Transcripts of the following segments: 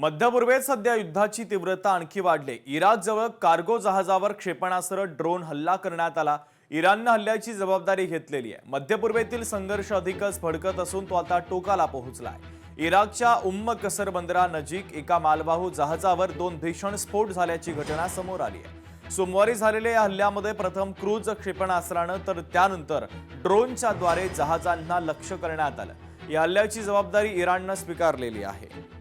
मध्य पूर्वेत सध्या युद्धाची तीव्रता आणखी वाढली। इराकजवळ कार्गो जहाजावर क्षेपणास्त्र ड्रोन हल्ला करण्यात आला। इराणने हल्ल्याची जबाबदारी घेतलेली आहे। मध्य पूर्वेतील संघर्ष अधिकच भडकत असून तो आता टोकाला पोहोचलाय। इराकच्या कसर बंदरानजीक एका मालवाहू जहाजावर 2 भीषण स्फोट झाल्याची घटना समोर आली आहे। सोमवारी झालेल्या या हल्ल्यामध्ये प्रथम क्रूज क्षेपणास्त्राने तर त्यानंतर ड्रोनच्या द्वारे जहाजांना लक्ष्य करण्यात आलं। या हल्ल्याची जबाबदारी इराणने स्वीकारलेली आहे।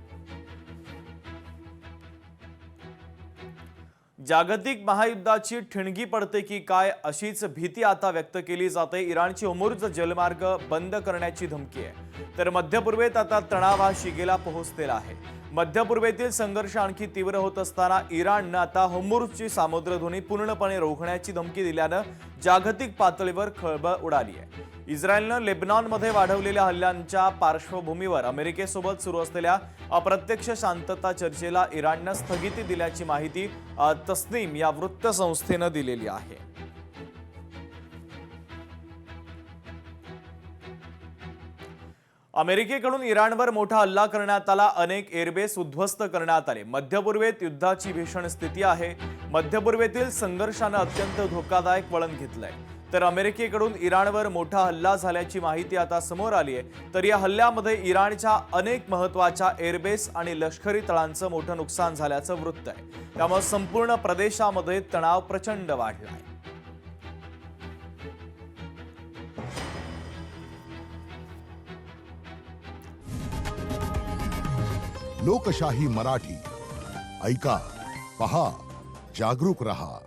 जागतिक महायुद्धाची ठिणगी पडते की काय अशीच भीती आता व्यक्त केली जाते। इराणची होर्मुझ जलमार्ग बंद करण्याची धमकी आहे। तर मध्य पूर्वेत आता तणाव हा शिगेला पोहोचलेला आहे। मध्य पूर्वेतील संघर्ष आणखी तीव्र होत असताना इराणने आता होर्मुझची सामुद्रधुनी पूर्णपणे रोखण्याची धमकी दिल्याने जागतिक पातळीवर खळबळ उडाली आहे। इस्रायलने लेबनॉनमध्ये वाढवलेल्या हल्ल्यांच्या पार्श्वभूमीवर अमेरिकेसोबत सुरू असलेल्या अप्रत्यक्ष शांतता चर्चेला इराणने स्थगिती दिल्याची माहिती तस्नीम या वृत्तसंस्थेने दिलेली आहे। अमेरिकेकडून इराणवर मोठा हल्ला करण्यात आला। अनेक एअरबेस उद्ध्वस्त करण्यात आले। मध्य पूर्वेत युद्धाची भीषण स्थिती आहे। मध्य पूर्वेतील संघर्षाने अत्यंत धोकादायक वळण घेतलंय। तर अमेरिकेकडून इराणवर मोठा हल्ला झाल्याची माहिती आता समोर आली आहे। तर या हल्ल्यामध्ये इराणच्या अनेक महत्त्वाच्या एअरबेस आणि लष्करी तळांचं मोठं नुकसान झाल्याचं वृत्त आहे। त्यामुळे संपूर्ण प्रदेशामध्ये तणाव प्रचंड वाढला आहे। लोकशाही मराठी ऐका, पहा, जागरूक रहा।